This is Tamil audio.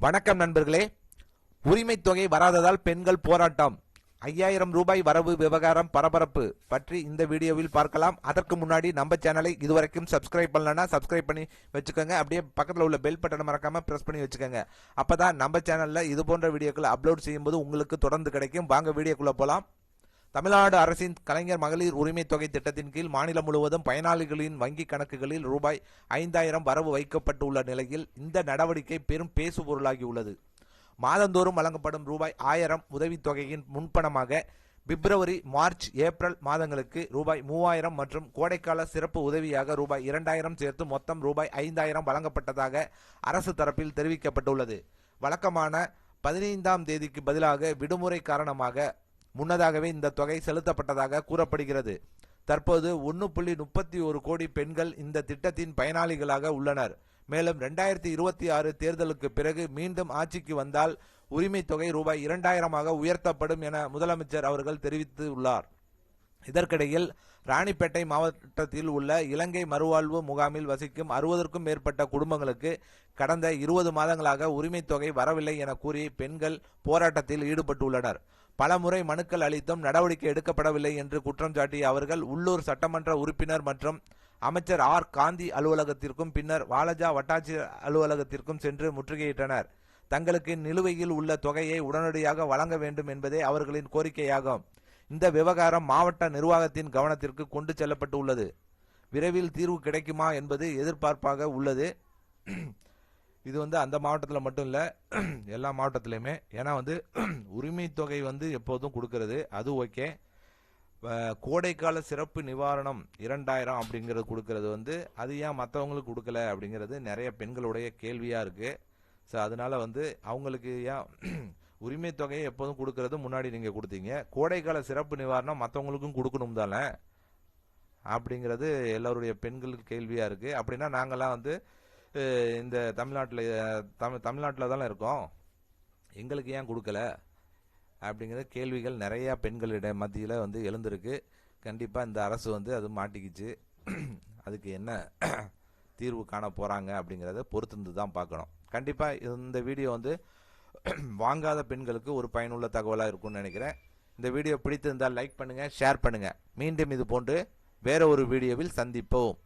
வணக்கம் நண்பர்களே. உரிமை தொகை வராததால் பெண்கள் போராட்டம், 5000 ரூபாய் வரவு விவகாரம் பரபரப்பு பற்றி இந்த வீடியோவில் பார்க்கலாம். அதற்கு முன்னாடி நம்ம சேனலை இதுவரைக்கும் சப்ஸ்கிரைப் பண்ணலன்னா சப்ஸ்கிரைப் பண்ணி வச்சுக்கோங்க. அப்படியே பக்கத்தில் உள்ள பெல் பட்டனை மறக்காம பிரஸ் பண்ணி வச்சுக்கோங்க. அப்பதான் நம்ம சேனல்ல இது போன்ற வீடியோக்களை அப்லோட் செய்யும்போது உங்களுக்கு தொடர்ந்து கிடைக்கும். வாங்க வீடியோக்குள்ள போலாம். தமிழ்நாடு அரசின் கலைஞர் மகளிர் உரிமை தொகை திட்டத்தின் கீழ் மாநிலம் முழுவதும் பயனாளிகளின் வங்கி கணக்குகளில் ரூபாய் 5000 வரவு வைக்கப்பட்டுள்ள நிலையில் இந்த நடவடிக்கை பெரும் பேசுபொருளாகி உள்ளது. மாதந்தோறும் வழங்கப்படும் ரூபாய் 1000 உதவித்தொகையின் முன்பணமாக பிப்ரவரி, மார்ச், ஏப்ரல் மாதங்களுக்கு ரூபாய் 3000 மற்றும் கோடைக்கால சிறப்பு உதவியாக ரூபாய் 2000 சேர்த்து மொத்தம் ரூபாய் 5000 வழங்கப்பட்டதாக அரசு தரப்பில் தெரிவிக்கப்பட்டுள்ளது. வழக்கமான 15ஆம் தேதிக்கு பதிலாக விடுமுறை காரணமாக முன்னதாகவே இந்த தொகை செலுத்தப்பட்டதாக கூறப்படுகிறது. தற்போது 1.31 கோடி பெண்கள் இந்த திட்டத்தின் பயனாளிகளாக உள்ளனர். மேலும் 2026 தேர்தலுக்கு பிறகு மீண்டும் ஆட்சிக்கு வந்தால் உரிமை தொகை ரூபாய் 2000 உயர்த்தப்படும் என முதலமைச்சர் அவர்கள் தெரிவித்துள்ளார். இதற்கிடையில் ராணிப்பேட்டை மாவட்டத்தில் உள்ள இலங்கை மறுவாழ்வு முகாமில் வசிக்கும் 60க்கும் மேற்பட்ட குடும்பங்களுக்கு கடந்த 20 மாதங்களாக உரிமை தொகை வரவில்லை என கூறி பெண்கள் போராட்டத்தில் ஈடுபட்டுள்ளனர். பல முறை மனுக்கள் அளித்தும் நடவடிக்கை எடுக்கப்படவில்லை என்று குற்றம் சாட்டிய அவர்கள் உள்ளூர் சட்டமன்ற உறுப்பினர் மற்றும் அமைச்சர் ஆர் காந்தி அலுவலகத்திற்கும் பின்னர் வாலஜா வட்டாட்சியர் அலுவலகத்திற்கும் சென்று முற்றுகையிட்டனர். தங்களுக்கு நிலுவையில் உள்ள தொகையை உடனடியாக வழங்க வேண்டும் என்பதே அவர்களின் கோரிக்கையாகும். இந்த விவகாரம் மாவட்ட நிர்வாகத்தின் கவனத்திற்கு கொண்டு செல்லப்பட்டு உள்ளது. விரைவில் தீர்வு கிடைக்குமா என்பது எதிர்பார்ப்பாக உள்ளது. இது அந்த மாவட்டத்தில் மட்டும் இல்லை, எல்லா மாவட்டத்திலையுமே. ஏன்னா உரிமை தொகை எப்போதும் கொடுக்கறது அது ஓகே. கோடைக்கால சிறப்பு நிவாரணம் 2000 அப்படிங்கிறது கொடுக்கறது அது ஏன் மற்றவங்களுக்கு கொடுக்கல அப்படிங்கிறது நிறைய பெண்களுடைய கேள்வியாக இருக்குது. ஸோ அதனால அவங்களுக்கு ஏன் உரிமை தொகையை எப்போதும் கொடுக்கறது முன்னாடி நீங்கள் கொடுத்தீங்க, கோடைக்கால சிறப்பு நிவாரணம் மற்றவங்களுக்கும் கொடுக்கணும் தானே அப்படிங்கிறது எல்லோருடைய பெண்களுக்கு கேள்வியாக இருக்குது. அப்படின்னா நாங்கள்லாம் இந்த தமிழ்நாட்டில் தானே இருக்கோம், எங்களுக்கு ஏன் கொடுக்கல அப்படிங்கிற கேள்விகள் நிறையா பெண்களிட மத்தியில் எழுந்திருக்கு. கண்டிப்பாக இந்த அரசு அது மாட்டிக்கிச்சு. அதுக்கு என்ன தீர்வு காண போகிறாங்க அப்படிங்கிறத பொறுத்திருந்து தான் பார்க்கணும். கண்டிப்பாக இந்த வீடியோ வாங்காத பெண்களுக்கு ஒரு பயனுள்ள தகவலாக இருக்கும்னு நினைக்கிறேன். இந்த வீடியோ பிடித்திருந்தால் லைக் பண்ணுங்கள், ஷேர் பண்ணுங்கள். மீண்டும் இது போன்று வேற ஒரு வீடியோவில் சந்திப்போம்.